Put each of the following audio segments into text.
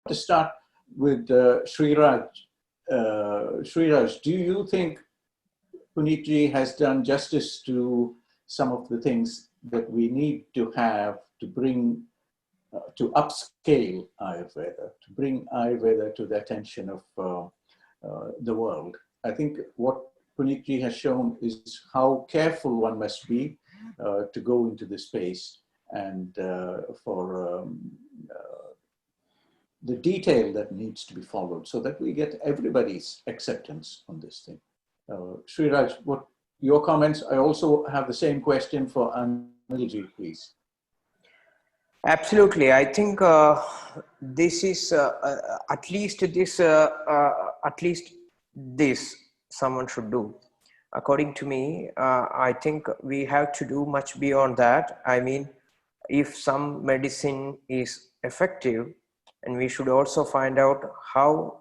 to start with Sreeraj. Sreeraj, do you think Puneetji has done justice to some of the things that we need to have to bring, to upscale Ayurveda, to bring Ayurveda to the attention of the world? I think what Puneetji has shown is how careful one must be to go into this space, and for the detail that needs to be followed so that we get everybody's acceptance on this thing. Sreeraj, what your comments? I also have the same question for Anilji, please. Absolutely. I think this is at least this someone should do. According to me, I think we have to do much beyond that. I mean, if some medicine is effective, and we should also find out how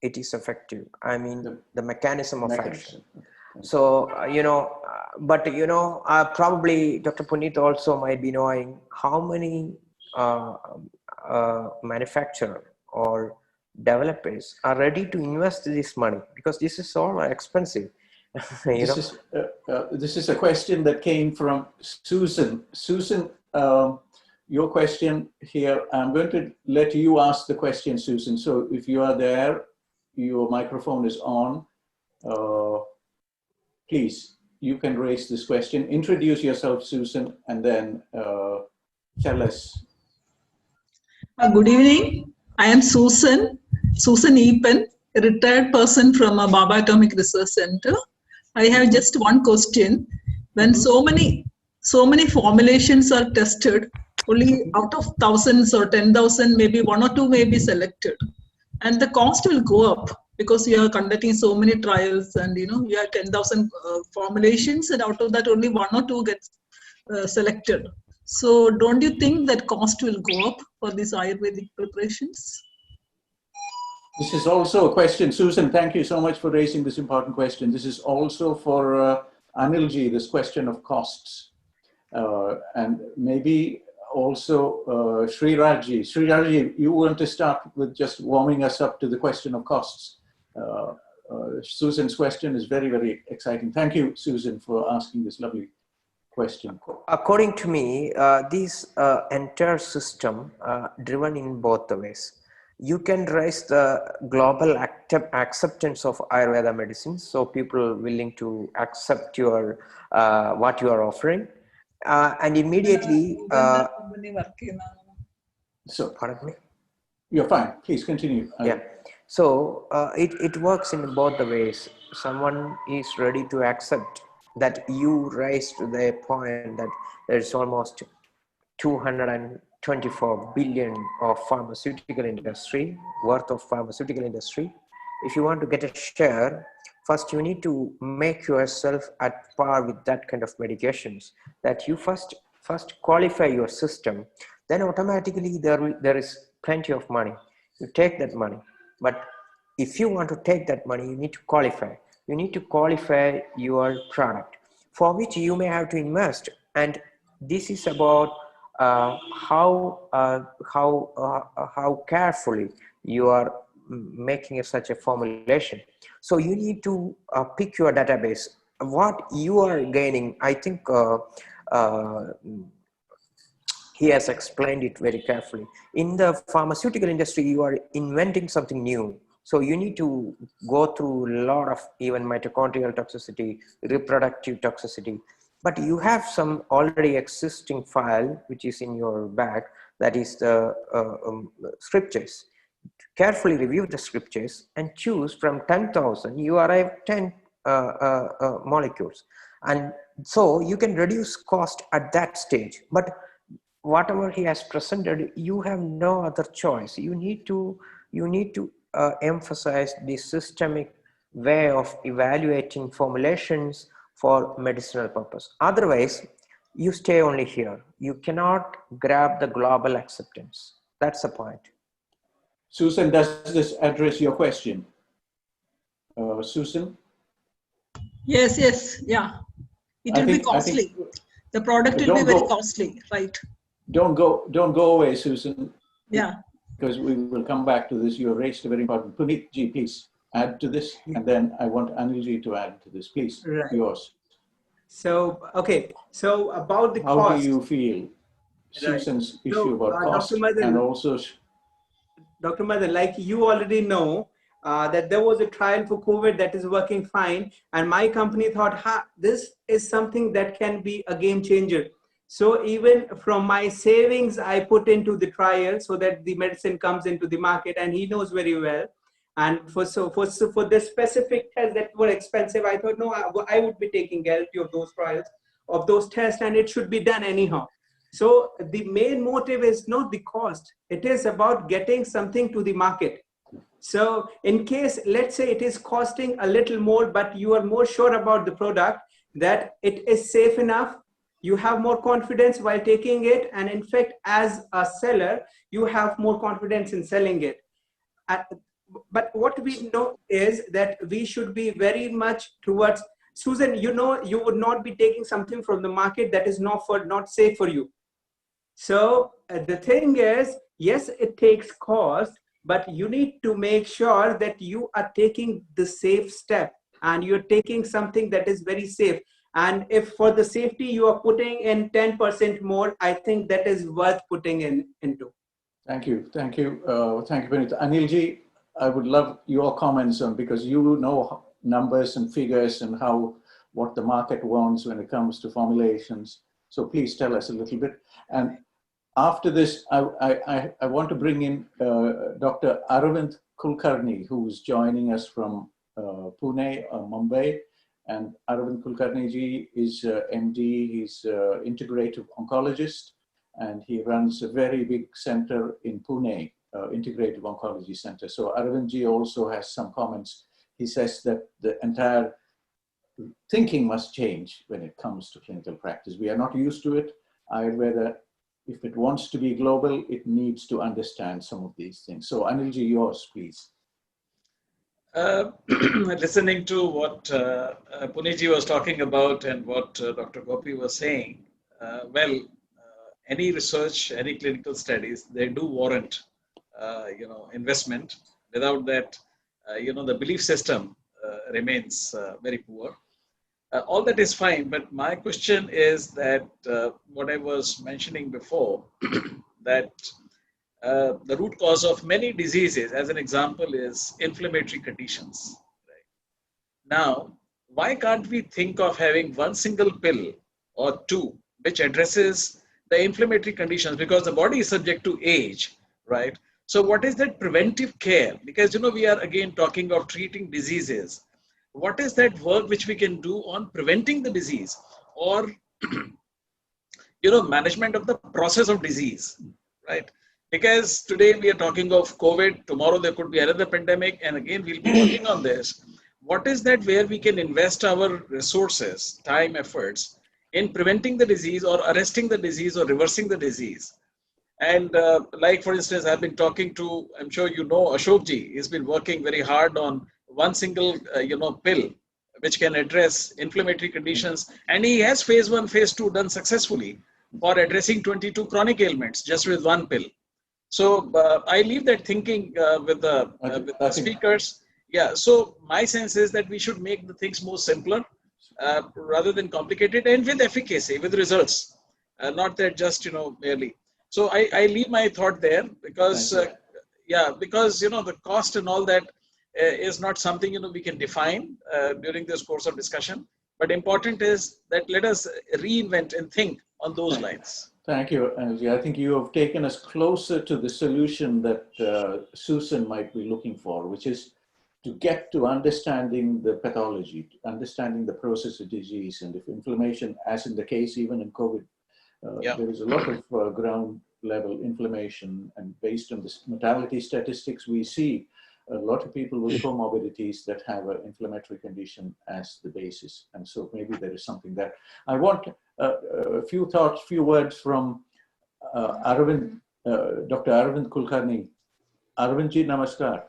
it is effective. I mean, the mechanism of action. So, probably Dr. Puneet also might be knowing how many manufacturers or developers are ready to invest this money, because this is all expensive. This is a question that came from Susan. Susan, your question here, I'm going to let you ask the question, Susan. So if you are there, your microphone is on. Please, you can raise this question. Introduce yourself, Susan, and then tell us. Good evening. I am Susan Epen, a retired person from Baba Atomic Research Center. I have just one question. When so many formulations are tested, only out of thousands or 10,000, maybe one or two may be selected, and the cost will go up because you are conducting so many trials, and you have 10,000 formulations, and out of that only one or two gets selected. So don't you think that cost will go up for these Ayurvedic preparations? This is also a question, Susan, thank you so much for raising this important question. This is also for Anilji, this question of costs. And maybe also Sreerajji. Sreerajji, you want to start with just warming us up to the question of costs. Susan's question is very, very exciting. Thank you, Susan, for asking this lovely question. According to me, this entire system driven in both the ways. You can raise the global acceptance of Ayurveda medicine, so people willing to accept your what you are offering, and immediately. So, pardon me. You're fine. Please continue. Yeah. So it works in both the ways. Someone is ready to accept that you raised the point that there's almost 224 billion of pharmaceutical industry, worth of pharmaceutical industry. If you want to get a share, first you need to make yourself at par with that kind of medications, that you first qualify your system, then automatically there is plenty of money. You take that money. But if you want to take that money, you need to qualify. You need to qualify your product, for which you may have to invest. And this is about how carefully you are making such a formulation. So you need to pick your database. What you are gaining, I think he has explained it very carefully. In the pharmaceutical industry, you are inventing something new. So you need to go through a lot of even mitochondrial toxicity, reproductive toxicity. But you have some already existing file, which is in your bag, that is the scriptures. Carefully review the scriptures and choose from 10,000, you arrive 10 molecules. And so you can reduce cost at that stage. But whatever he has presented, you have no other choice. You need to emphasize the systemic way of evaluating formulations for medicinal purpose. Otherwise, you stay only here. You cannot grab the global acceptance. That's the point. Susan, does this address your question? Susan? Yes, yeah. It will be costly. The product will be very costly, right? Don't go away, Susan. Yeah. because we will come back to this. You raised a very important. Puneet ji, please add to this, and then I want Anil ji to add to this. Please, Right. yours. So, okay. So about the How cost. do you feel Susan's issue about cost, Dr. Madan, and also Dr. Madan, like you already know, that there was a trial for COVID that is working fine. And my company thought, this is something that can be a game changer. So even from my savings, I put into the trial so that the medicine comes into the market, and he knows very well. And for this specific test that were expensive, I thought, no, I would be taking guarantee of those trials, of those tests, and it should be done anyhow. So the main motive is not the cost. It is about getting something to the market. So in case, let's say it is costing a little more, but you are more sure about the product, that it is safe enough, you have more confidence while taking it. And in fact, as a seller, you have more confidence in selling it. But what we know is that we should be very much towards, Susan, you know, you would not be taking something from the market that is not safe for you. So the thing is, yes, it takes cost, but you need to make sure that you are taking the safe step and you're taking something that is very safe. And if for the safety you are putting in 10% more, I think that is worth putting into. Thank you. Thank you. Thank you, Puneet. Anil ji, I would love your comments on, because you know numbers and figures and what the market wants when it comes to formulations. So please tell us a little bit. And after this, I want to bring in Dr. Arvind Kulkarni, who's joining us from Pune, Mumbai. And Arvind Kulkarni ji is MD, he's integrative oncologist, and he runs a very big center in Pune, Integrative Oncology Center. So Arvind ji also has some comments. He says that the entire thinking must change when it comes to clinical practice. We are not used to it. Ayurveda, if it wants to be global, it needs to understand some of these things. So Anil ji, yours, please. Listening to what Puneet ji was talking about and what Dr. Gopi was saying, any research, any clinical studies, they do warrant, investment. Without that, the belief system remains very poor. All that is fine, but my question is that what I was mentioning before, that the root cause of many diseases, as an example, is inflammatory conditions. Right? Now, why can't we think of having one single pill or two which addresses the inflammatory conditions, because the body is subject to age, right? So what is that preventive care? Because, we are again talking of treating diseases. What is that work which we can do on preventing the disease, or, management of the process of disease, right? Because today we are talking of COVID, tomorrow there could be another pandemic, and again we'll be working on this. What is that where we can invest our resources, time, efforts in preventing the disease or arresting the disease or reversing the disease? And like, for instance, I've been talking to, I'm sure you know, Ashok ji. He's been working very hard on one single, pill which can address inflammatory conditions. And he has phase 1, phase 2 done successfully for addressing 22 chronic ailments just with one pill. So I leave that thinking with the speakers. Yeah, so my sense is that we should make the things more simpler rather than complicated, and with efficacy, with results, not that just, merely. So I leave my thought there, because, because, the cost and all that is not something, we can define during this course of discussion. But important is that let us reinvent and think on those lines. Thank you, Anil. I think you have taken us closer to the solution that Susan might be looking for, which is to get to understanding the pathology, understanding the process of disease, and if inflammation, as in the case even in COVID, there is a lot of ground level inflammation, and based on the mortality statistics, we see a lot of people with comorbidities that have an inflammatory condition as the basis. And so maybe there is something there. I want a few thoughts, few words from Arvind, Dr. Arvind Kulkarni. Arvind ji, namaskar.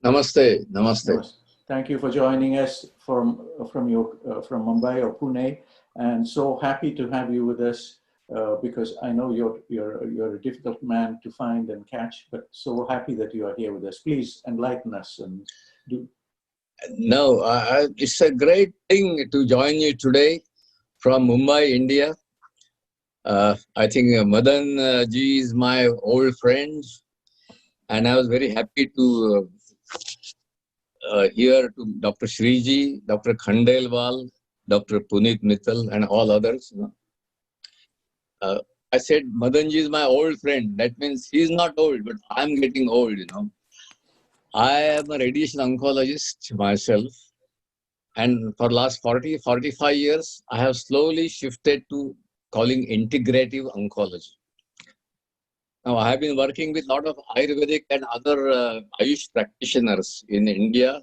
Namaste, namaste. Thank you for joining us from Mumbai or Pune, and so happy to have you with us. because I know you're a difficult man to find and catch, but so happy that you are here with us. Please enlighten us and do. No, it's a great thing to join you today from Mumbai, India. I think Madan ji is my old friend, and I was very happy to hear to Dr. Shriji, Dr. Khandelwal, Dr. Puneet Mittal, and all others. I said Madan ji is my old friend. That means he's not old, but I'm getting old. I am a radiation oncologist myself. And for last 45 years, I have slowly shifted to calling integrative oncology. Now, I have been working with a lot of Ayurvedic and other Ayush practitioners in India.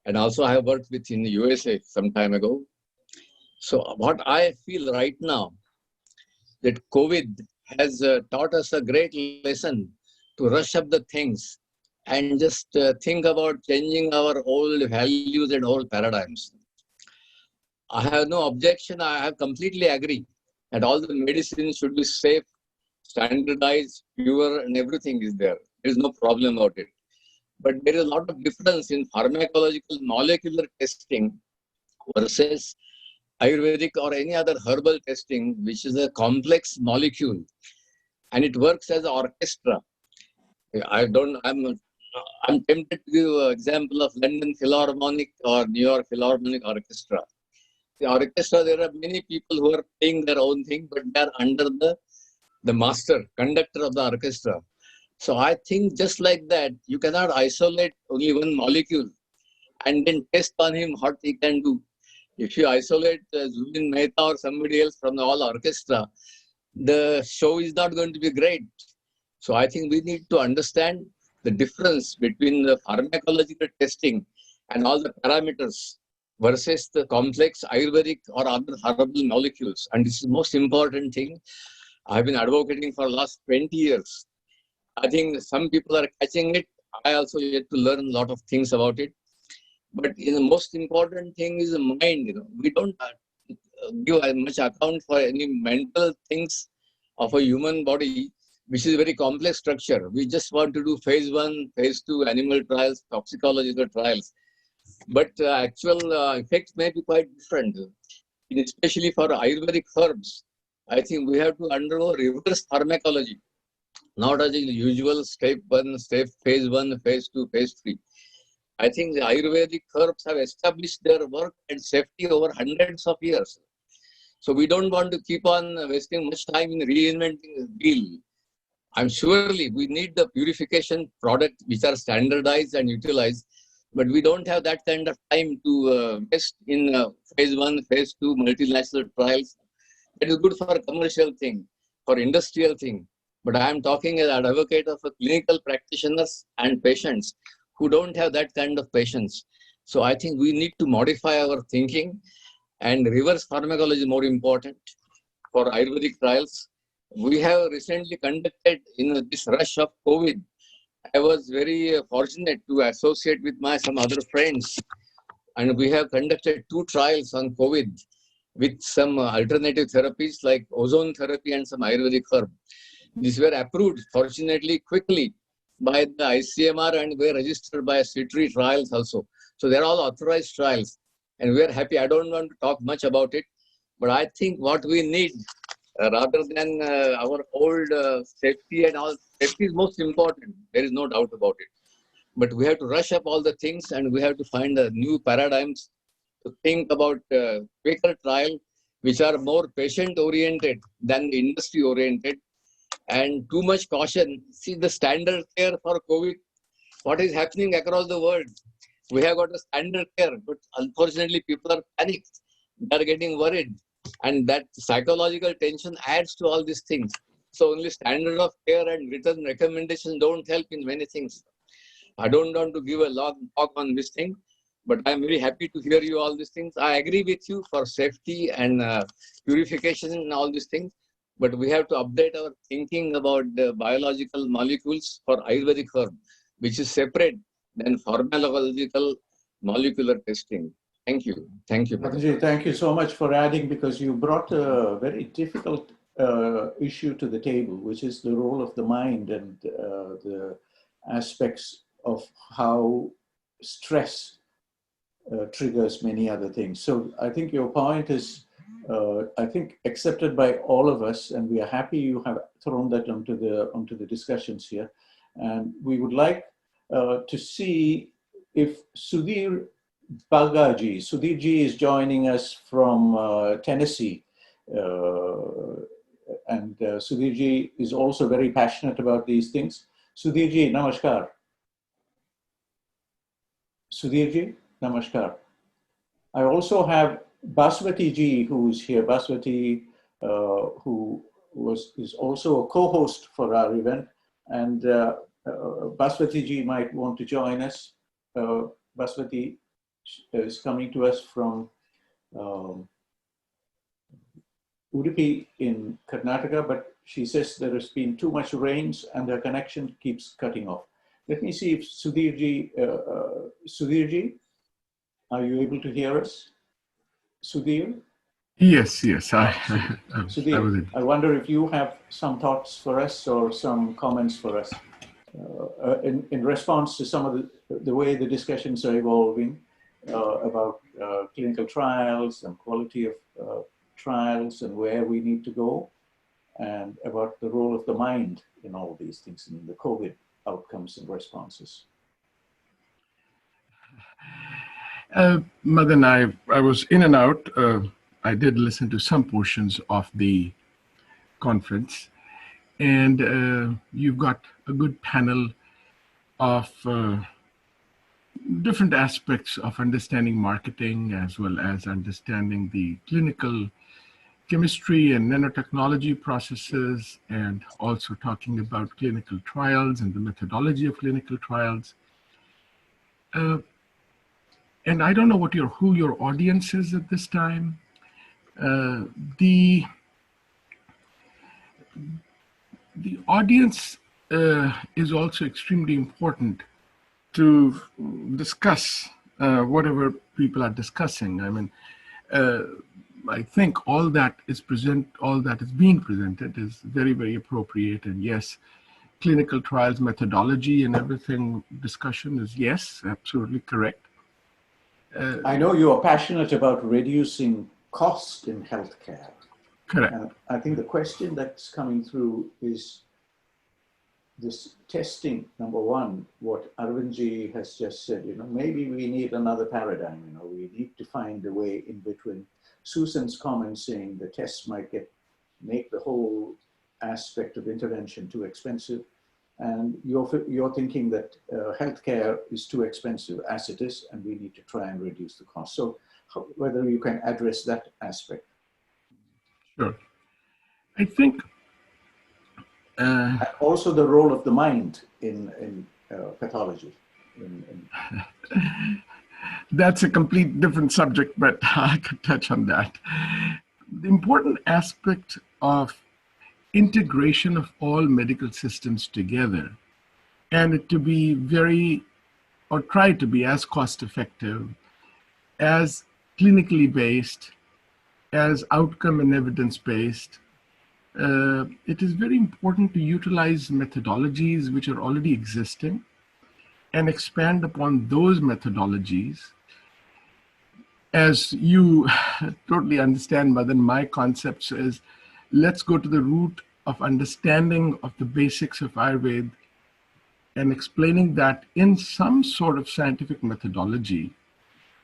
And also I have worked with in the USA some time ago. So what I feel right now, that COVID has taught us a great lesson to rush up the things and just think about changing our old values and old paradigms. I have no objection. I have completely agree that all the medicines should be safe, standardized, pure, and everything is there. There is no problem about it. But there is a lot of difference in pharmacological molecular testing versus Ayurvedic or any other herbal testing, which is a complex molecule, and it works as an orchestra. I'm tempted to give an example of London Philharmonic or New York Philharmonic Orchestra. The orchestra, there are many people who are playing their own thing, but they are under the master, conductor of the orchestra. So I think just like that, you cannot isolate only one molecule and then test on him what he can do. If you isolate Zubin Mehta or somebody else from the whole orchestra, the show is not going to be great. So I think we need to understand the difference between the pharmacological testing and all the parameters versus the complex Ayurvedic or other herbal molecules. And this is the most important thing I've been advocating for the last 20 years. I think some people are catching it. I also yet to learn a lot of things about it. But the most important thing is the mind. We don't give much account for any mental things of a human body, which is a very complex structure. We just want to do phase 1, phase 2 animal trials, toxicological trials. But actual effects may be quite different. Especially for Ayurvedic herbs, I think we have to undergo reverse pharmacology. Not as the usual step 1, phase 1, phase 2, phase 3. I think the Ayurvedic herbs have established their work and safety over hundreds of years. So we don't want to keep on wasting much time in reinventing the wheel. I'm surely we need the purification products which are standardized and utilized, but we don't have that kind of time to waste in phase 1, phase 2 multinational trials. That is good for a commercial thing, for industrial thing. But I am talking as an advocate of clinical practitioners and patients who don't have that kind of patience. So I think we need to modify our thinking, and reverse pharmacology is more important for Ayurvedic trials. We have recently conducted in this rush of COVID. I was very fortunate to associate with some other friends, and we have conducted 2 trials on COVID with some alternative therapies like ozone therapy and some Ayurvedic herb. These were approved, fortunately, quickly by the ICMR and were registered by CITRI trials also. So they're all authorized trials, and we're happy. I don't want to talk much about it, but I think what we need, rather than our old safety and all, safety is most important. There is no doubt about it. But we have to rush up all the things, and we have to find new paradigms to think about quicker trial, which are more patient-oriented than industry-oriented, and too much caution. See the standard care for COVID, what is happening across the world. We have got a standard care, but unfortunately people are panicked. They are getting worried. And that psychological tension adds to all these things. So only standard of care and written recommendations don't help in many things. I don't want to give a long talk on this thing, but I'm very happy to hear you all these things. I agree with you for safety and purification and all these things. But we have to update our thinking about the biological molecules for Ayurvedic herb, which is separate than pharmacological molecular testing. Thank you. Thank you. Thank you so much for adding, because you brought a very difficult issue to the table, which is the role of the mind and the aspects of how stress triggers many other things. So I think your point is, I think, accepted by all of us, and we are happy you have thrown that onto the discussions here. And we would like to see if Sudhir Sudhirji is joining us from Tennessee. And Sudhirji is also very passionate about these things. Sudhirji, namaskar. Sudhirji, namaskar. I also have Bhaswati ji, who is here. Bhaswati, who is also a co-host for our event. And Bhaswati ji might want to join us. Bhaswati is coming to us from Udupi in Karnataka, but she says there has been too much rains and her connection keeps cutting off. Let me see if Sudhirji, are you able to hear us? Sudhir? Yes. Sudhir, I wonder if you have some thoughts for us or some comments for us in response to some of the way the discussions are evolving about clinical trials and quality of trials and where we need to go, and about the role of the mind in all these things in the COVID outcomes and responses. Madan, I was in and out. I did listen to some portions of the conference, and you've got a good panel of different aspects of understanding marketing as well as understanding the clinical chemistry and nanotechnology processes, and also talking about clinical trials and the methodology of clinical trials. And I don't know who your audience is at this time. The audience is also extremely important to discuss whatever people are discussing. I mean, I think all that is being presented is very, very appropriate. And yes, clinical trials methodology and everything discussion is, yes, absolutely correct. I know you are passionate about reducing cost in healthcare. Correct. And I think the question that's coming through is this testing, number one, what Arvindji has just said, maybe we need another paradigm, we need to find a way in between. Susan's comment saying the tests might make the whole aspect of intervention too expensive. And you're thinking that healthcare is too expensive as it is, and we need to try and reduce the cost. So whether you can address that aspect. Sure. I think also the role of the mind in pathology. That's a complete different subject, but I could touch on that. The important aspect of integration of all medical systems together, and it to be try to be as cost effective, as clinically based, as outcome and evidence based. It is very important to utilize methodologies which are already existing and expand upon those methodologies. As you totally understand, Madan, my concepts is let's go to the root of understanding of the basics of Ayurveda and explaining that in some sort of scientific methodology,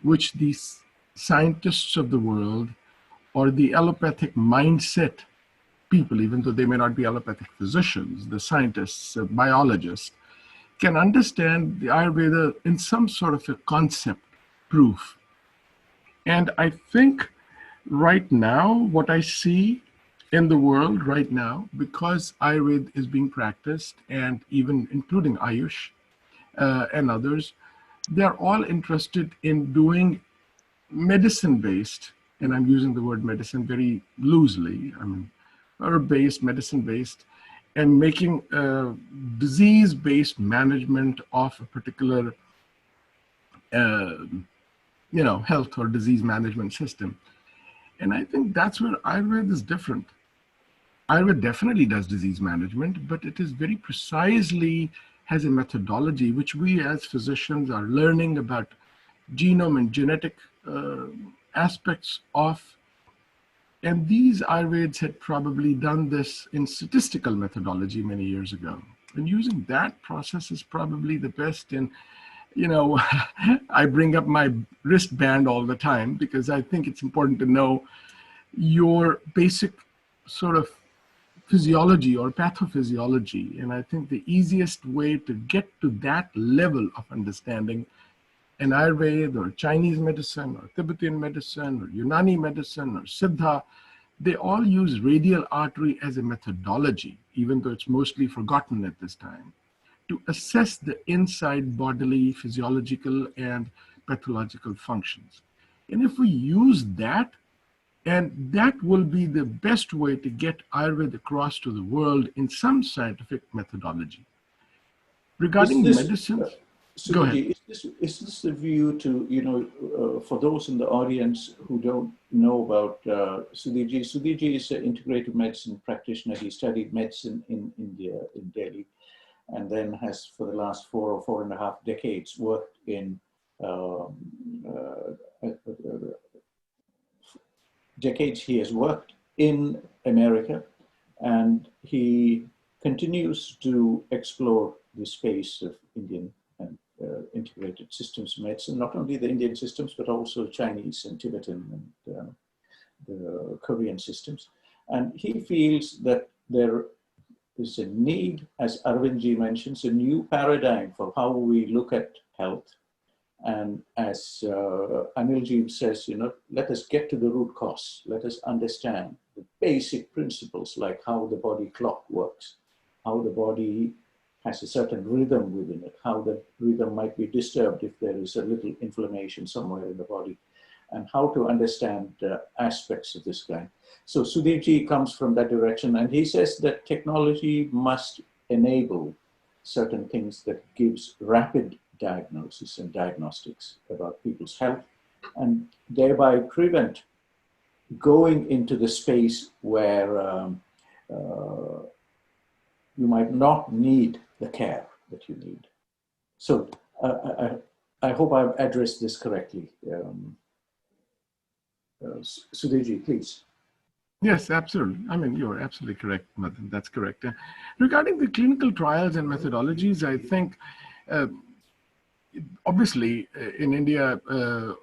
which these scientists of the world or the allopathic mindset people, even though they may not be allopathic physicians, the scientists, biologists, can understand the Ayurveda in some sort of a concept proof. And I think right now, what I see in the world right now, because Ayurveda is being practiced, and even including Ayush and others, they're all interested in doing medicine-based, and I'm using the word medicine very loosely, I mean, herb-based, medicine-based, and making disease-based management of a particular health or disease management system. And I think that's where Ayurveda is different. Ayurveda definitely does disease management, but it is very precisely has a methodology which we as physicians are learning about genome and genetic aspects of. And these Ayurveds had probably done this in statistical methodology many years ago. And using that process is probably the best. And, you know, I bring up my wristband all the time because I think it's important to know your basic sort of physiology or pathophysiology. And I think the easiest way to get to that level of understanding an Ayurveda or Chinese medicine or Tibetan medicine or Unani medicine or Siddha, they all use radial artery as a methodology, even though it's mostly forgotten at this time, to assess the inside bodily physiological and pathological functions. And if we use that, and that will be the best way to get Ayurveda across to the world in some scientific methodology. Regarding medicines, go ahead. Is this the view to, you know, for those in the audience who don't know about Sudhirji? Sudhirji is an integrative medicine practitioner. He studied medicine in India, in Delhi, and then has for the last 4 or 4.5 decades worked in decades he has worked in America, and he continues to explore the space of Indian and integrated systems medicine, not only the Indian systems, but also Chinese and Tibetan and the Korean systems. And he feels that there is a need, as Arvindji mentions, a new paradigm for how we look at health. And as Anilji says, you know, let us get to the root cause. Let us understand the basic principles, like how the body clock works, how the body has a certain rhythm within it, how the rhythm might be disturbed if there is a little inflammation somewhere in the body, and how to understand aspects of this kind. So Sudhirji comes from that direction, and he says that technology must enable certain things that gives rapid diagnosis and diagnostics about people's health, and thereby prevent going into the space where you might not need the care that you need. So I hope I've addressed this correctly. Sudhirji, please. Yes, absolutely. I mean, you're absolutely correct, Madan. That's correct. Regarding the clinical trials and methodologies, I think obviously in India,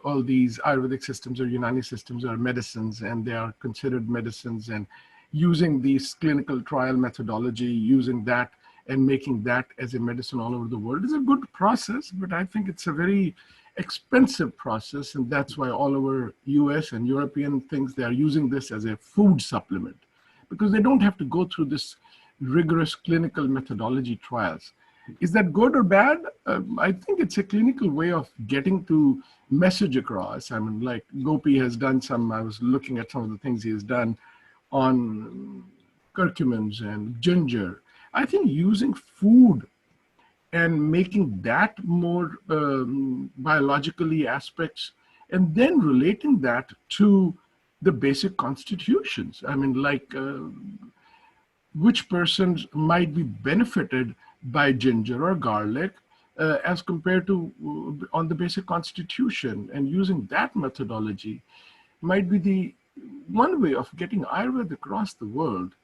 all these Ayurvedic systems or Unani systems are medicines, and they are considered medicines, and using these clinical trial methodology, using that and making that as a medicine all over the world is a good process, but I think it's a very expensive process, and that's why all over US and European things, they are using this as a food supplement, because they don't have to go through this rigorous clinical methodology trials. Is that good or bad? I think it's a clinical way of getting to message across. I mean, like Gopi has done some, I was looking at some of the things he has done on curcumins and ginger. I think using food and making that more biologically aspects, and then relating that to the basic constitutions. I mean, like which persons might be benefited by ginger or garlic as compared to on the basic constitution, and using that methodology might be the one way of getting Ayurveda across the world.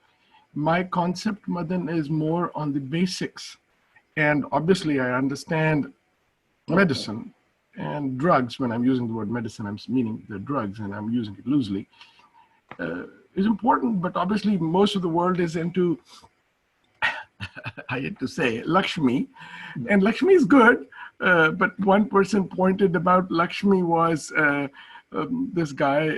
My concept, Madan, is more on the basics. And obviously I understand medicine and drugs. When I'm using the word medicine, I'm meaning the drugs, and I'm using it loosely, is important, but obviously most of the world is into, I hate to say, Lakshmi, and Lakshmi is good, but one person pointed about Lakshmi was this guy,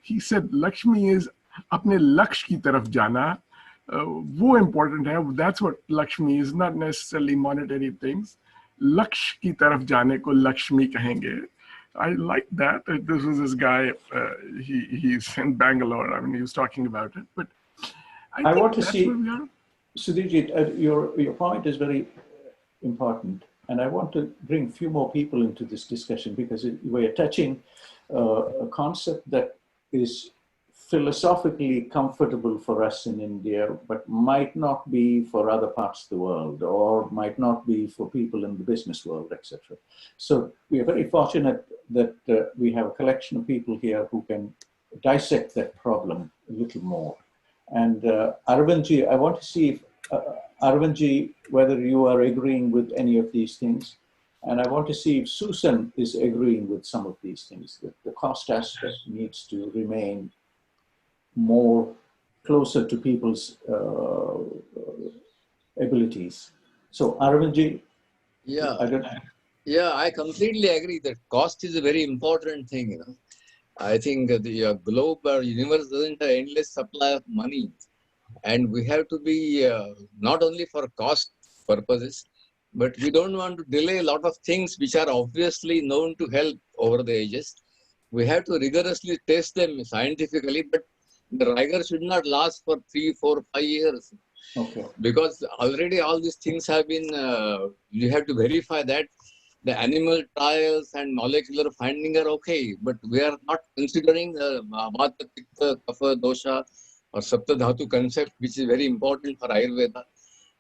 he said Lakshmi is apne laksh ki taraf jana, wo important hai. That's what Lakshmi is, not necessarily monetary things. Laksh ki taraf jaane ko Lakshmi kahenge. I like that. This was this guy, he's in Bangalore. I mean, he was talking about it, but I want to see, Sudhirji, your point is very important. And I want to bring a few more people into this discussion, because we're touching a concept that is philosophically comfortable for us in India, but might not be for other parts of the world, or might not be for people in the business world, etc. So we are very fortunate that we have a collection of people here who can dissect that problem a little more. And Arvindji, I want to see if, Arvindji, whether you are agreeing with any of these things. And I want to see if Susan is agreeing with some of these things, that the cost aspect needs to remain more closer to people's abilities. So Arvindji, Yeah, I don't. yeah, I completely agree that cost is a very important thing. You know, I think the globe or universe doesn't have endless supply of money, and we have to be not only for cost purposes, but we don't want to delay a lot of things which are obviously known to help over the ages. We have to rigorously test them scientifically, but the rigor should not last for 3, 4, 5 years. Okay. Because already all these things have been, you have to verify that the animal trials and molecular finding are okay, but we are not considering the Vata, Pitta, Kapha, Dosha or Sapta Dhatu concept, which is very important for Ayurveda.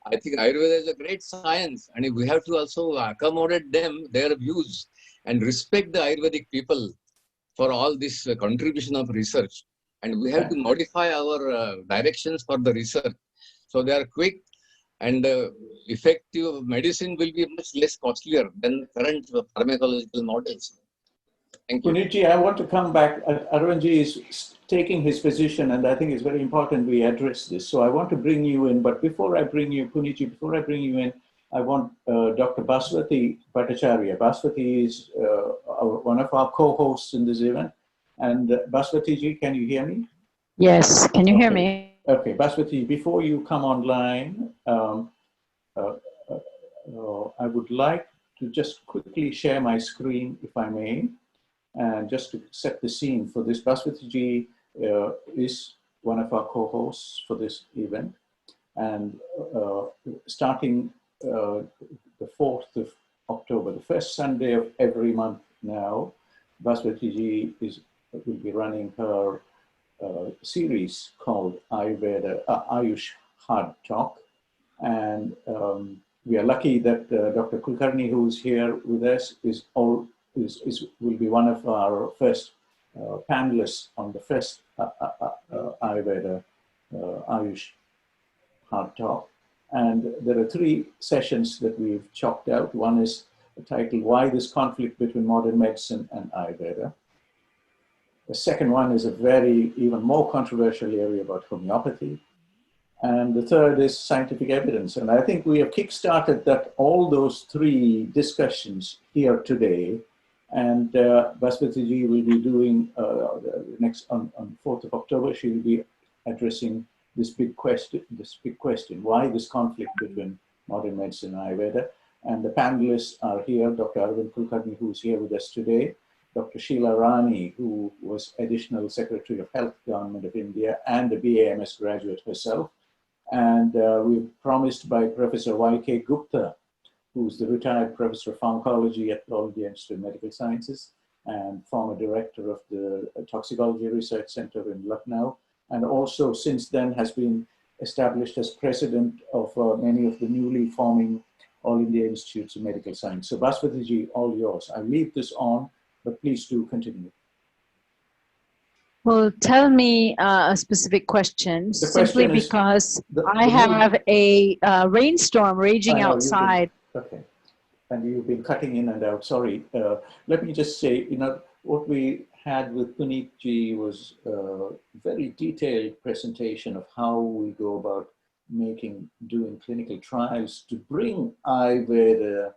I think Ayurveda is a great science, and we have to also accommodate them, their views, and respect the Ayurvedic people for all this contribution of research. And we have to modify our directions for the research. So they are quick, and effective medicine will be much less costlier than the current pharmacological models. Thank you. Punitji, I want to come back. Arvindji is taking his position, and I think it's very important we address this. So I want to bring you in, but before I bring you, Punitji, before I bring you in, I want Dr. Bhaswati Bhattacharya. Bhaswati is one of our co-hosts in this event. And Bhaswati-ji, can you hear me? Yes, can you hear me? Okay, Bhaswati, before you come online, I would like to just quickly share my screen, if I may, and just to set the scene for this. Bhaswati-ji is one of our co-hosts for this event, and starting the 4th of October, the first Sunday of every month now, Bhaswati-ji will be running her series called Ayurveda, Ayush Hard Talk. And we are lucky that Dr. Kulkarni, who is here with us, will be one of our first panelists on the first Ayurveda Ayush Hard Talk. And there are 3 sessions that we've chalked out. One is titled, Why This Conflict Between Modern Medicine and Ayurveda. The second one is a very, even more controversial area about homeopathy. And the third is scientific evidence. And I think we have kickstarted all those 3 discussions here today. And Bhaswati-ji will be doing next on 4th of October, she will be addressing this big question, why this conflict between modern medicine and Ayurveda. And the panelists are here, Dr. Arvind Kulkarni, who's here with us today, Dr. Sheila Rani, who was Additional Secretary of Health, Government of India, and a BAMS graduate herself. And we've promised by Professor Y.K. Gupta, who's the retired Professor of Pharmacology at the All India Institute of Medical Sciences and former Director of the Toxicology Research Center in Lucknow, and also since then has been established as President of many of the newly forming All India Institutes of Medical Science. So Bhaswati-ji, all yours. I leave this on, but please do continue. Well, tell me a specific question, simply because I have a rainstorm raging outside. Okay, and you've been cutting in and out, sorry. Let me just say, what we had with Punitji was a very detailed presentation of how we go about doing clinical trials to bring Ayurveda,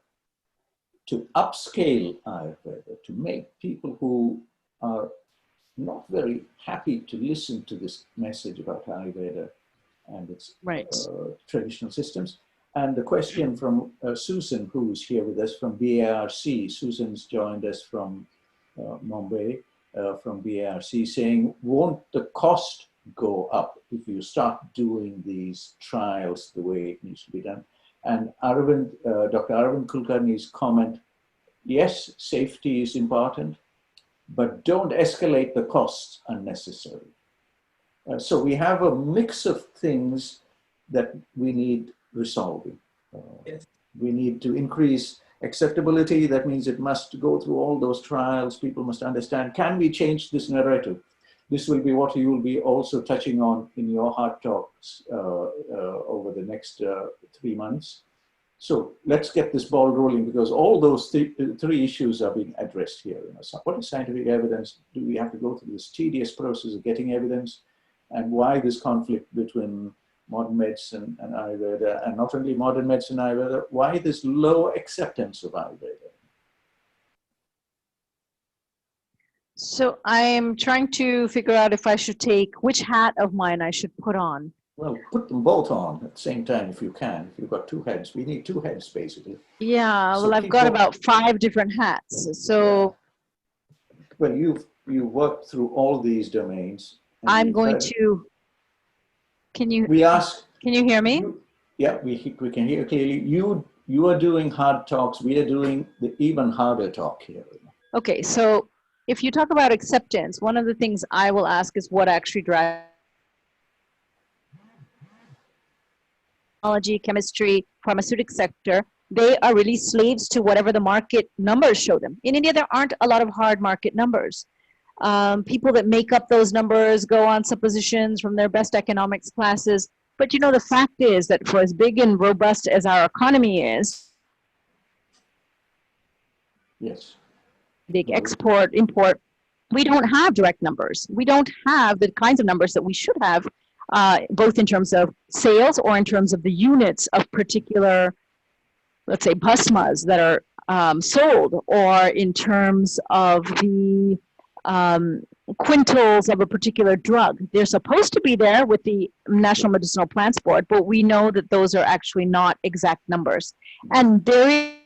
to upscale Ayurveda, to make people who are not very happy to listen to this message about Ayurveda and its traditional systems. And the question from Susan, who's here with us from BARC. Susan's joined us from Mumbai, from BARC, saying, won't the cost go up if you start doing these trials the way it needs to be done? And Dr. Arvind Kulkarni's comment, yes, safety is important, but don't escalate the costs unnecessarily. So we have a mix of things that we need resolving. Yes. We need to increase acceptability. That means it must go through all those trials. People must understand, can we change this narrative? This will be what you will be also touching on in your heart talks over the next 3 months. So let's get this ball rolling, because all those three issues are being addressed here. So what is scientific evidence? Do we have to go through this tedious process of getting evidence? And why this conflict between modern medicine and Ayurveda, and not only modern medicine and Ayurveda, why this low acceptance of Ayurveda? So I am trying to figure out if I should take, which hat of mine I should put on. Well, put them both on at the same time if you can. If you've got two heads, we need two heads basically. Yeah, So well, I've got about 5 different hats. So well, you've worked through all these domains. I'm going to. Can you? We ask. Can you hear me? Yeah, we can hear clearly. You are doing hard talks. We are doing the even harder talk here. Okay, so if you talk about acceptance, one of the things I will ask is what actually drives technology, chemistry, pharmaceutical sector. They are really slaves to whatever the market numbers show them. In India, there aren't a lot of hard market numbers. People that make up those numbers go on suppositions from their best economics classes. But you know, the fact is that for as big and robust as our economy is, yes, big export, import, we don't have direct numbers. We don't have the kinds of numbers that we should have, both in terms of sales or in terms of the units of particular, let's say, bhasmas that are sold, or in terms of the quintals of a particular drug. They're supposed to be there with the National Medicinal Plants Board, but we know that those are actually not exact numbers. And there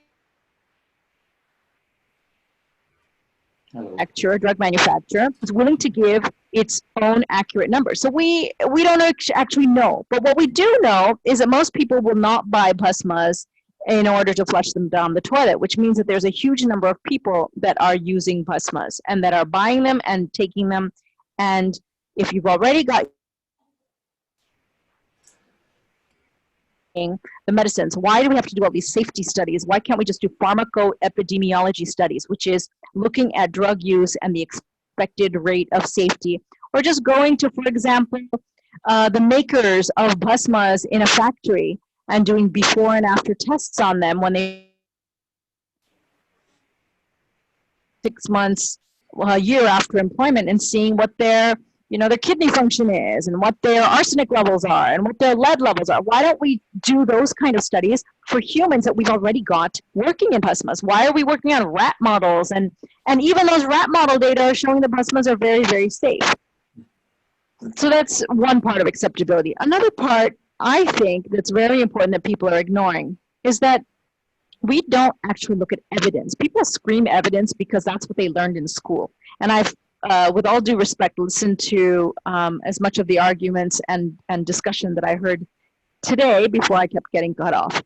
a drug manufacturer is willing to give its own accurate numbers. So we don't actually know. But what we do know is that most people will not buy bhasmas in order to flush them down the toilet, which means that there's a huge number of people that are using bhasmas and that are buying them and taking them. And if you've already got the medicines, why do we have to do all these safety studies? Why can't we just do pharmacoepidemiology studies, which is looking at drug use and the expected rate of safety, or just going to, for example, the makers of bhasmas in a factory and doing before and after tests on them when they 6 months, a year after employment, and seeing what their kidney function is and what their arsenic levels are and what their lead levels are. Why don't we do those kind of studies for humans that we've already got working in bhasmas? Why are we working on rat models? And even those rat model data are showing the bhasmas are very, very safe. So that's one part of acceptability. Another part, I think, that's very important that people are ignoring is that we don't actually look at evidence. People scream evidence because that's what they learned in school. And I've, with all due respect, listened to as much of the arguments and discussion that I heard today before I kept getting cut off.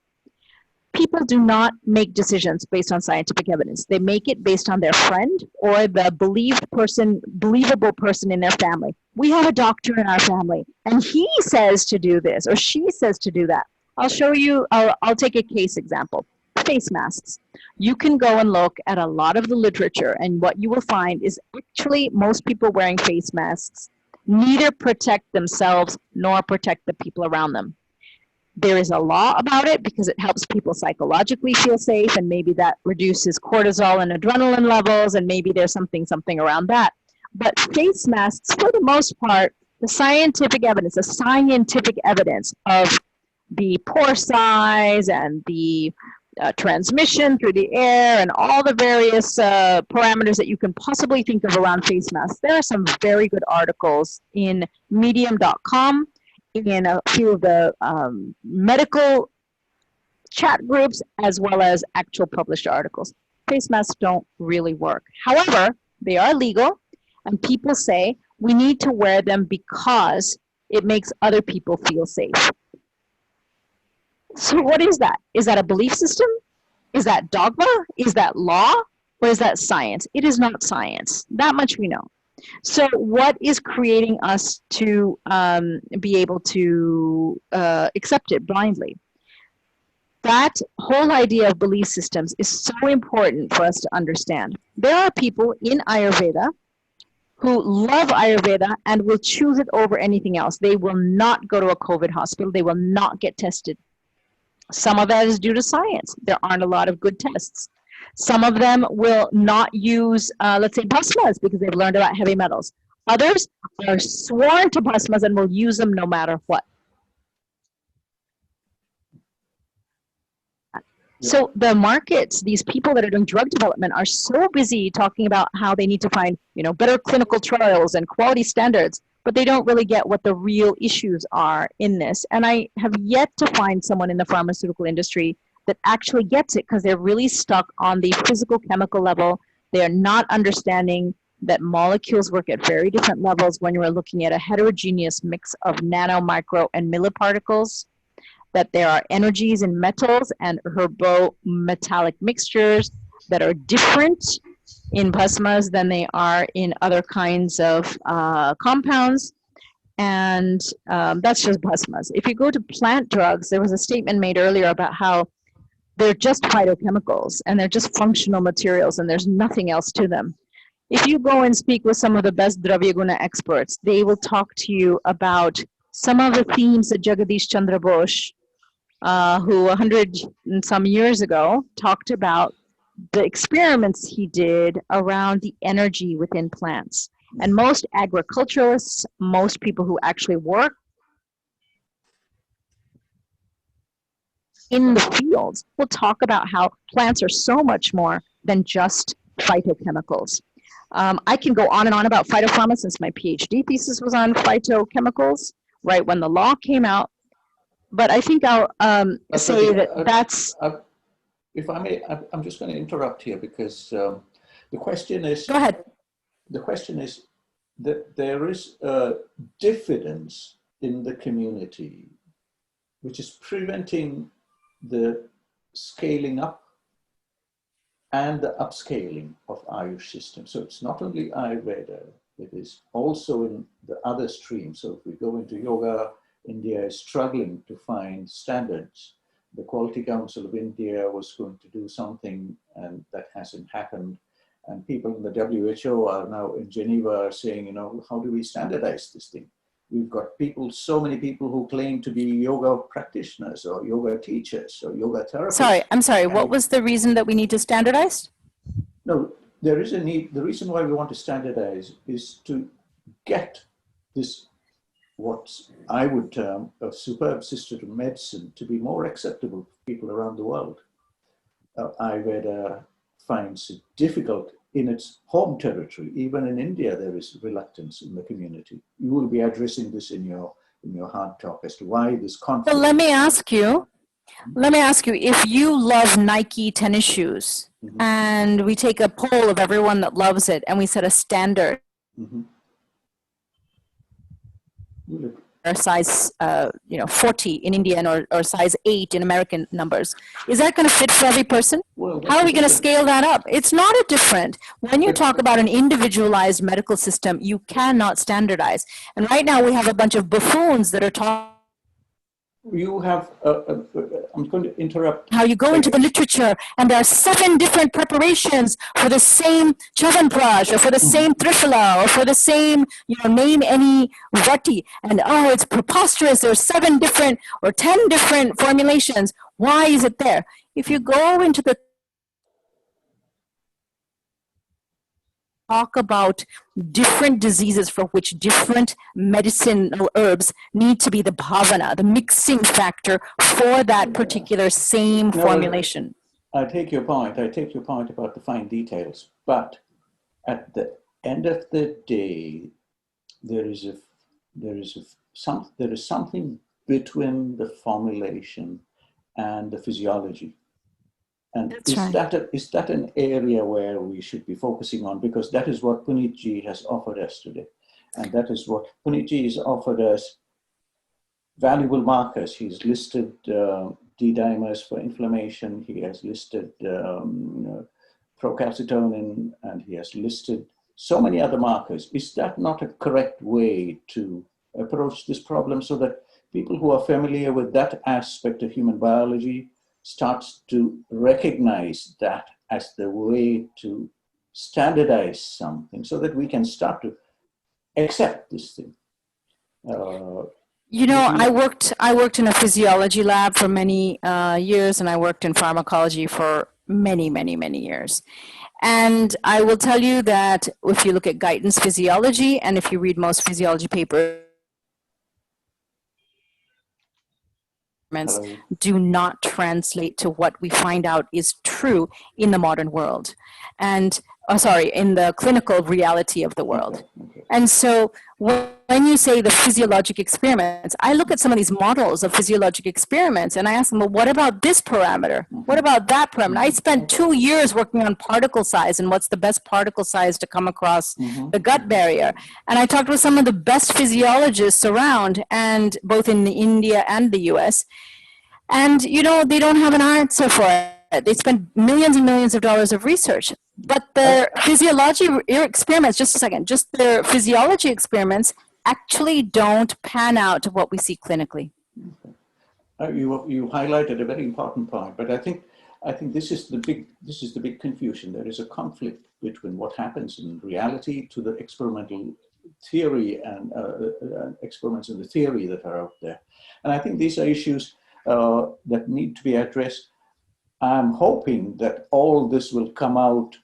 People do not make decisions based on scientific evidence. They make it based on their friend or the believable person in their family. We have a doctor in our family, and he says to do this, or she says to do that. I'll show you, I'll take a case example. Face masks. You can go and look at a lot of the literature, and what you will find is actually most people wearing face masks neither protect themselves nor protect the people around them. There is a law about it because it helps people psychologically feel safe, and maybe that reduces cortisol and adrenaline levels, and maybe there's something around that. But face masks, for the most part, the scientific evidence of the pore size and the transmission through the air and all the various parameters that you can possibly think of around face masks. There are some very good articles in medium.com, in a few of the medical chat groups, as well as actual published articles. Face masks don't really work. However, they are legal, and people say we need to wear them because it makes other people feel safe. So what is that? Is that a belief system? Is that dogma? Is that law? Or is that science? It is not science. That much we know. So what is creating us to be able to accept it blindly? That whole idea of belief systems is so important for us to understand. There are people in Ayurveda who love Ayurveda and will choose it over anything else. They will not go to a COVID hospital. They will not get tested. Some of that is due to science. There aren't a lot of good tests. Some of them will not use, let's say, bhasmas because they've learned about heavy metals. Others are sworn to bhasmas and will use them no matter what. So the markets, these people that are doing drug development are so busy talking about how they need to find, better clinical trials and quality standards, but they don't really get what the real issues are in this. And I have yet to find someone in the pharmaceutical industry that actually gets it because they're really stuck on the physical chemical level. They are not understanding that molecules work at very different levels when you're looking at a heterogeneous mix of nano, micro, and milliparticles, that there are energies in metals and herbo-metallic mixtures that are different in bhasmas than they are in other kinds of compounds. And that's just bhasmas. If you go to plant drugs, there was a statement made earlier about how they're just phytochemicals and they're just functional materials and there's nothing else to them. If you go and speak with some of the best Dravya Guna experts, they will talk to you about some of the themes that Jagadish Chandra Bose, who 100 and some years ago talked about the experiments he did around the energy within plants. And most agriculturalists, most people who actually work in the fields will talk about how plants are so much more than just phytochemicals. I can go on and on about phytopharma since my PhD thesis was on phytochemicals, right when the law came out. But I think I'll say that that's... If I may, I'm just going to interrupt here because the question is... Go ahead. The question is that there is a diffidence in the community which is preventing the scaling up and the upscaling of Ayush system. So it's not only Ayurveda, it is also in the other streams. So if we go into yoga, India is struggling to find standards. The Quality Council of India was going to do something and that hasn't happened. And people in the WHO are now in Geneva saying, how do we standardize this thing? We've got people, so many people who claim to be yoga practitioners or yoga teachers or yoga therapists. I'm sorry, what was the reason that we need to standardize? No, there is a need. The reason why we want to standardize is to get this, what I would term a superb system of medicine, to be more acceptable to people around the world. Ayurveda finds it difficult in its home territory. Even in India, there is reluctance in the community. You will be addressing this in your hard talk as to why this conflict. Well, let me ask you, if you love Nike tennis shoes, and we take a poll of everyone that loves it and we set a standard, or size 40 in Indian or size 8 in American numbers, is that going to fit for every person? Well, how are we going to scale that up? It's not a different. When you talk about an individualized medical system, you cannot standardize. And right now we have a bunch of buffoons that are talking. You have, I'm going to interrupt. How you go into the literature and there are 7 different preparations for the same Chavanpraj or for the same Trifala or for the same, name any Vati. And it's preposterous. There are 7 different or 10 different formulations. Why is it there? If you go into the talk about different diseases for which different medicinal herbs need to be the bhavana, the mixing factor for that particular same formulation. I take your point. I take your point about the fine details. But at the end of the day, there is something between the formulation and the physiology. And is that an area where we should be focusing on? Because that is what Puneetji has offered us today. And that is what Puneetji has offered us, valuable markers. He's listed D-dimers for inflammation. He has listed procalcitonin, and he has listed so many other markers. Is that not a correct way to approach this problem, so that people who are familiar with that aspect of human biology starts to recognize that as the way to standardize something, so that we can start to accept this thing? You know, I worked in a physiology lab for many years, and I worked in pharmacology for many, many, many years. And I will tell you that if you look at Guyton's physiology, and if you read most physiology papers, Hello. do not translate to what we find out is true in the modern world, and in the clinical reality of the world. Okay. And so when you say the physiologic experiments, I look at some of these models of physiologic experiments and I ask them, well, what about this parameter? What about that parameter? I spent 2 years working on particle size and what's the best particle size to come across the gut barrier. And I talked with some of the best physiologists around, and both in India and the US. And, you know, they don't have an answer for it. They spend millions and millions of dollars of research. But their physiology experiments, just a second, just their physiology experiments actually don't pan out to what we see clinically. You highlighted a very important point, but I think this is the big confusion. There is a conflict between what happens in reality to the experimental theory and experiments in the theory that are out there. And I think these are issues that need to be addressed. I'm hoping that all this will come out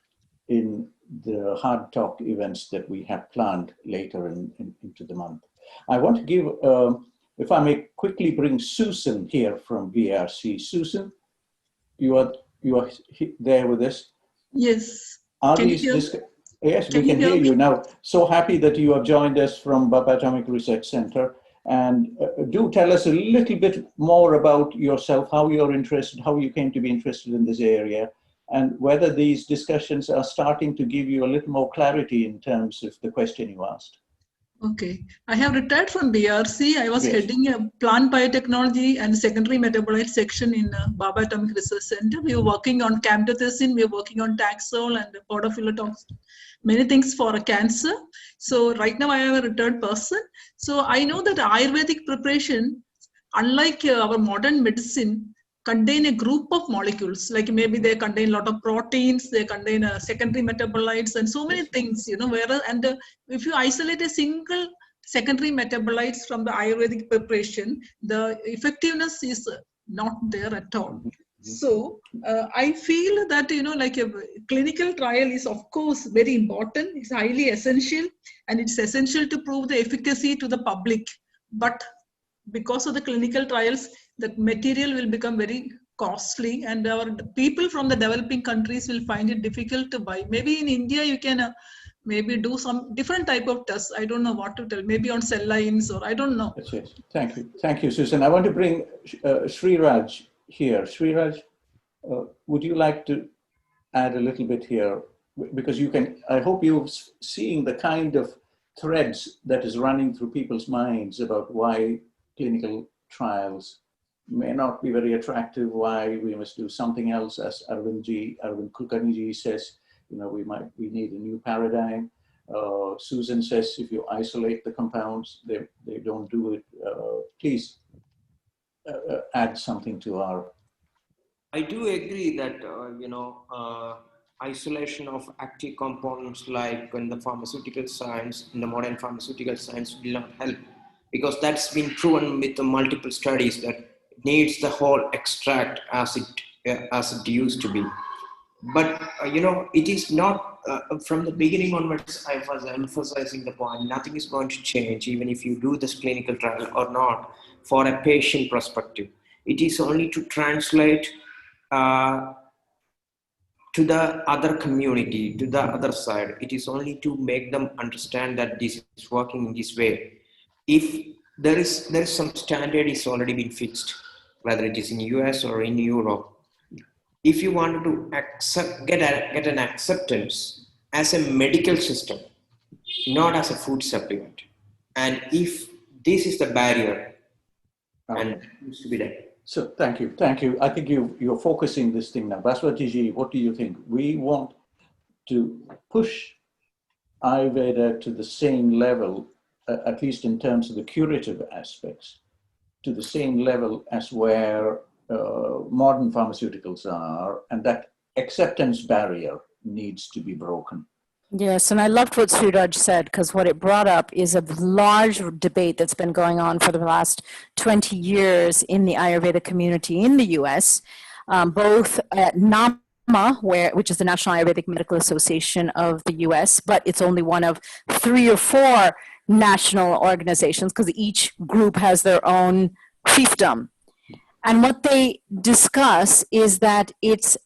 in the hard talk events that we have planned later into the month. I want to give, if I may quickly bring Susan here from BRC. Susan, you are there with us? Yes. Are Can these you hear? Yes, Can we can you hear hear you me? now. So happy that you have joined us from Baba Atomic Research Center. And do tell us a little bit more about yourself, how you're interested, how you came to be interested in this area, and whether these discussions are starting to give you a little more clarity in terms of the question you asked. Okay. I have retired from BRC. I was Yes. heading a plant biotechnology and secondary metabolite section in Baba Atomic Research Center. We were working on camtothecin, we were working on Taxol and podophyllitox, many things for cancer. So right now I am a retired person. So I know that Ayurvedic preparation, unlike our modern medicine, contain a group of molecules, like maybe they contain a lot of proteins, they contain secondary metabolites and so many things, you know, if you isolate a single secondary metabolites from the Ayurvedic preparation, the effectiveness is not there at all. So I feel that, you know, like a clinical trial is of course very important, it's highly essential, and it's essential to prove the efficacy to the public. But because of the clinical trials, that material will become very costly, and our people from the developing countries will find it difficult to buy. Maybe in India you can maybe do some different type of tests. I don't know what to tell. Maybe on cell lines, or I don't know. Yes. Thank you, Susan. I want to bring Sreeraj here. Sreeraj, would you like to add a little bit here? Because you can, I hope you're seeing the kind of threads that is running through people's minds about why clinical trials may not be very attractive, why we must do something else, as Arvind Kulkarni ji says, you know, we need a new paradigm. Susan says if you isolate the compounds, they don't do it. Please add something to our. I do agree that, isolation of active components like in the pharmaceutical science, in the modern pharmaceutical science will not help, because that's been proven with the multiple studies that it needs the whole extract as it used to be. But, it is not, from the beginning onwards, I was emphasizing the point, nothing is going to change even if you do this clinical trial or not for a patient perspective. It is only to translate to the other community, to the other side. It is only to make them understand that this is working in this way. If there is some standard is already been fixed, whether it is in US or in Europe. If you wanted to get an acceptance as a medical system, not as a food supplement, and if this is the barrier, and it needs to be done. So thank you. I think you're focusing this thing now. Bhaswati ji, what do you think? We want to push Ayurveda to the same level, at least in terms of the curative aspects, to the same level as where modern pharmaceuticals are, and that acceptance barrier needs to be broken. Yes, and I loved what Sreeraj said, because what it brought up is a large debate that's been going on for the last 20 years in the Ayurveda community in the US, both at NAMA, which is the National Ayurvedic Medical Association of the US, but it's only one of 3 or 4 national organizations, because each group has their own fiefdom. And what they discuss is that it's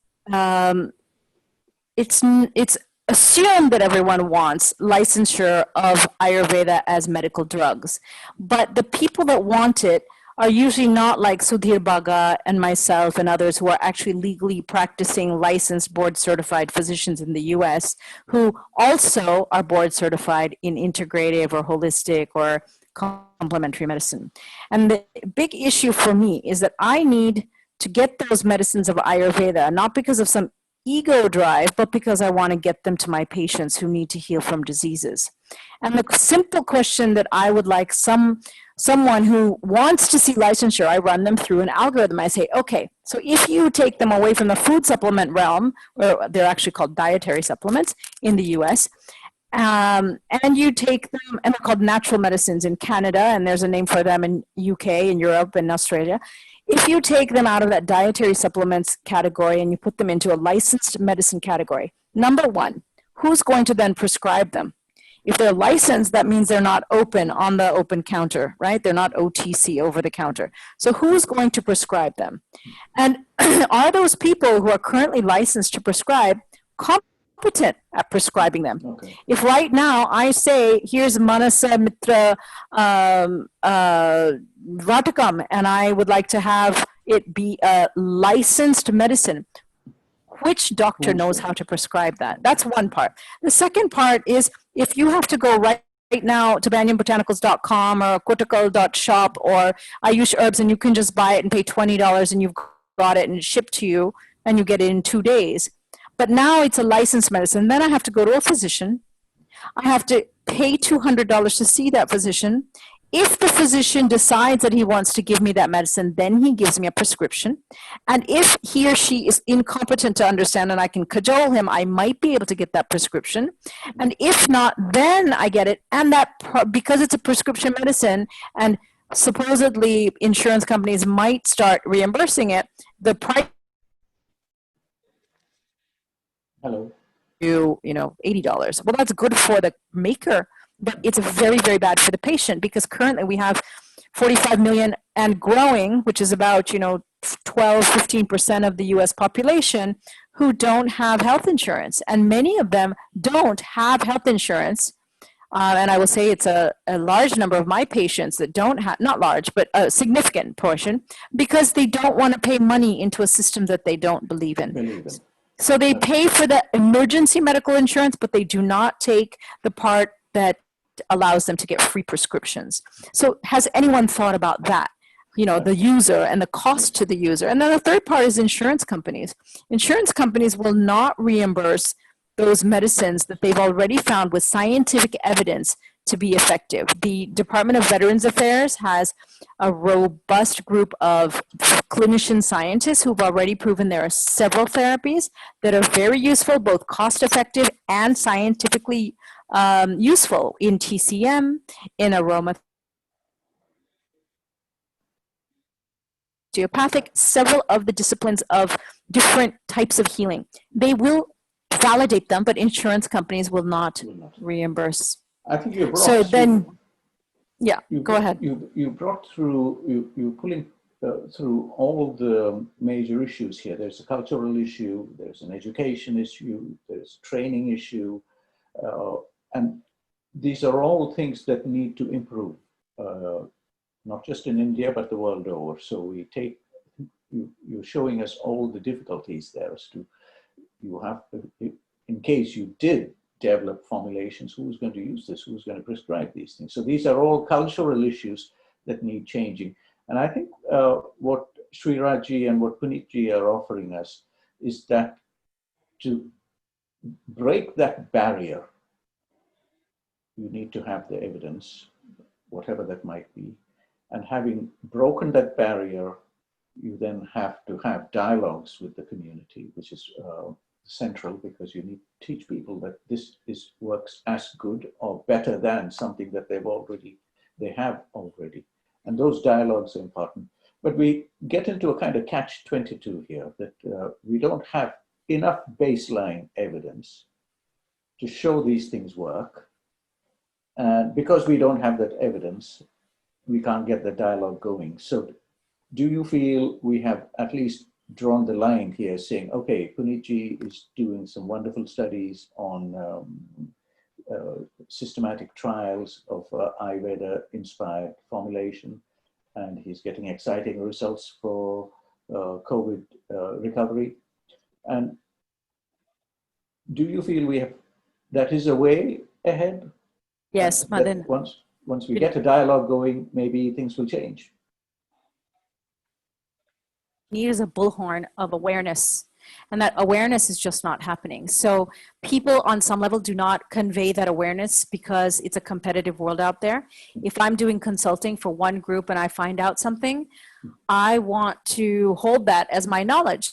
assumed that everyone wants licensure of Ayurveda as medical drugs. But the people that want it are usually not like Sudhir Bhaga and myself and others who are actually legally practicing licensed board certified physicians in the US, who also are board certified in integrative or holistic or complementary medicine. And the big issue for me is that I need to get those medicines of Ayurveda, not because of some ego drive, but because I want to get them to my patients who need to heal from diseases. And the simple question that I would like someone who wants to see licensure, I run them through an algorithm. I say, okay, so if you take them away from the food supplement realm, or they're actually called dietary supplements in the US, and you take them, and they're called natural medicines in Canada, and there's a name for them in UK and Europe and Australia. If you take them out of that dietary supplements category and you put them into a licensed medicine category, number one, who's going to then prescribe them? If they're licensed, that means they're not open on the open counter, right? They're not OTC, over the counter. So who's going to prescribe them? And are those people who are currently licensed to prescribe competent at prescribing them? Okay. If right now I say, here's Manasa Mitra Vatakam, and I would like to have it be a licensed medicine, which doctor knows how to prescribe that? That's one part. The second part is, if you have to go right now to banyanbotanicals.com or kotakal.shop or Ayush Herbs, and you can just buy it and pay $20 and you've got it and it's shipped to you and you get it in 2 days. But now it's a licensed medicine. Then I have to go to a physician. I have to pay $200 to see that physician. If the physician decides that he wants to give me that medicine, then he gives me a prescription. And if he or she is incompetent to understand and I can cajole him, I might be able to get that prescription. And if not, then I get it. And that, because it's a prescription medicine and supposedly insurance companies might start reimbursing it, the price Hello. $80. Well, that's good for the maker, but it's very, very bad for the patient, because currently we have 45 million and growing, which is about 12-15% of the US population, who don't have health insurance, and many of them don't have health insurance. And I will say it's a large number of my patients that don't have, not large, but a significant portion, because they don't want to pay money into a system that they don't believe in. So they pay for the emergency medical insurance, but they do not take the part that allows them to get free prescriptions. So has anyone thought about that? The user and the cost to the user. And then the third part is insurance companies. Insurance companies will not reimburse those medicines that they've already found with scientific evidence to be effective. The Department of Veterans Affairs has a robust group of clinician scientists who've already proven there are several therapies that are very useful, both cost effective and scientifically useful in TCM, in aromatherapy, osteopathic, several of the disciplines of different types of healing. They will validate them, but insurance companies will not reimburse. I think you brought so then, yeah, go ahead. You brought through, you're pulling through all the major issues here. There's a cultural issue, there's an education issue, there's a training issue, and these are all things that need to improve, not just in India, but the world over. So we take, you're showing us all the difficulties there as to, you have, in case you did develop formulations, who's going to use this, who's going to prescribe these things. So these are all cultural issues that need changing. And I think what Sreeraj and what Puneetji are offering us is that to break that barrier you need to have the evidence, whatever that might be. And having broken that barrier, you then have to have dialogues with the community, which is central, because you need to teach people that this works as good or better than something that they have already. And those dialogues are important. But we get into a kind of catch-22 here, that we don't have enough baseline evidence to show these things work. And because we don't have that evidence, we can't get the dialogue going. So do you feel we have at least drawn the line here, saying, okay, Punitji is doing some wonderful studies on systematic trials of Ayurveda-inspired formulation, and he's getting exciting results for COVID recovery. And do you feel that is a way ahead? Yes, Madan. Once we get a dialogue going, maybe things will change. Need is a bullhorn of awareness, and that awareness is just not happening. So people on some level do not convey that awareness because it's a competitive world out there. If I'm doing consulting for one group and I find out something, I want to hold that as my knowledge.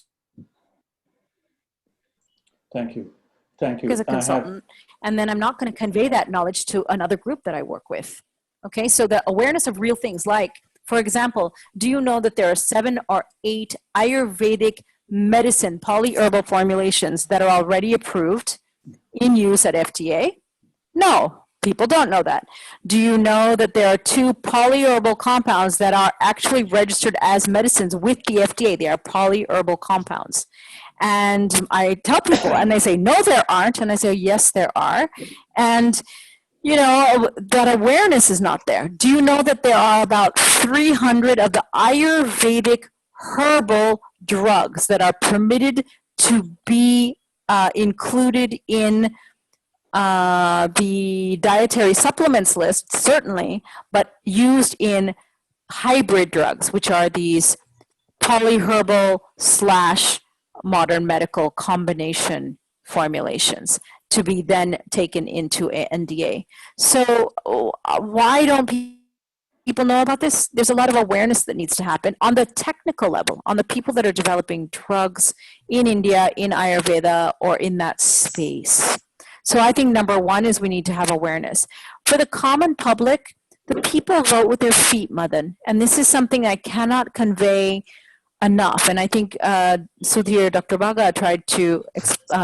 Thank you. Thank you. As a consultant, and then I'm not going to convey that knowledge to another group that I work with. Okay, so the awareness of real things, like, for example, do you know that there are 7 or 8 Ayurvedic medicine polyherbal formulations that are already approved in use at FDA? No, people don't know that. Do you know that there are 2 polyherbal compounds that are actually registered as medicines with the FDA? They are polyherbal compounds. And I tell people, and they say, no, there aren't. And I say, yes, there are. And, you know, that awareness is not there. Do you know that there are about 300 of the Ayurvedic herbal drugs that are permitted to be included in the dietary supplements list, certainly, but used in hybrid drugs, which are these polyherbal / modern medical combination formulations to be then taken into NDA. So why don't people know about this? There's a lot of awareness that needs to happen on the technical level, on the people that are developing drugs in India, in Ayurveda, or in that space. So I think number one is we need to have awareness. For the common public, the people vote with their feet, Madan. And this is something I cannot convey enough. And I think Sudhir, Dr. Bhaga tried to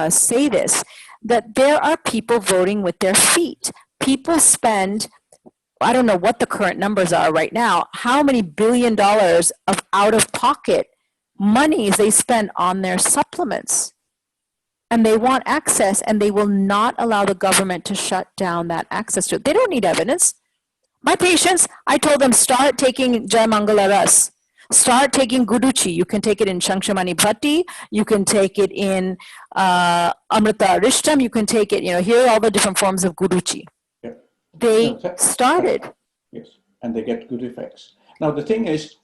say this, that there are people voting with their feet. People spend, I don't know what the current numbers are right now, how many $1 billion of out-of-pocket monies they spend on their supplements. And they want access, and they will not allow the government to shut down that access to it. They don't need evidence. My patients, I told them, start taking Jai Mangala Ras. Start taking Guduchi. You can take it in Shangshamani Bhatti. You can take it in Amrita Rishtam. You can take it, you know, here are all the different forms of Guduchi. Yeah. They started. Yes, and they get good effects. Now, the thing is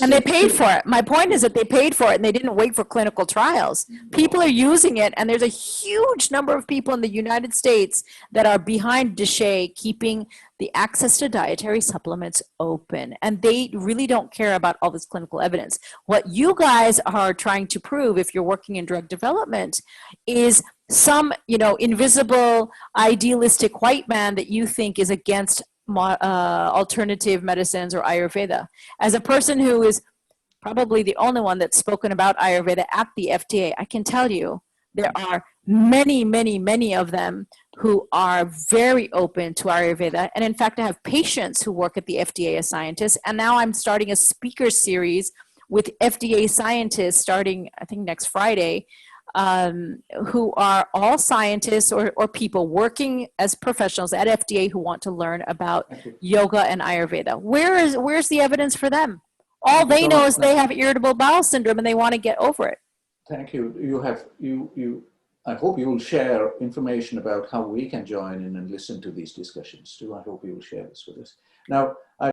and they paid for it. My point is that they paid for it and they didn't wait for clinical trials. People are using it, and there's a huge number of people in the United States that are behind Deshay keeping the access to dietary supplements open. And they really don't care about all this clinical evidence. What you guys are trying to prove, if you're working in drug development, is some, you know, invisible, idealistic white man that you think is against alternative medicines or Ayurveda. As a person who is probably the only one that's spoken about Ayurveda at the FDA, I can tell you there are many, many, many of them who are very open to Ayurveda. And in fact, I have patients who work at the FDA as scientists. And now I'm starting a speaker series with FDA scientists starting, I think, next Friday, who are all scientists or people working as professionals at FDA who want to learn about yoga and Ayurveda. Where's the evidence for them? All they know is they have irritable bowel syndrome and they want to get over it. Thank you. I hope you will share information about how we can join in and listen to these discussions too. I hope you will share this with us. Now,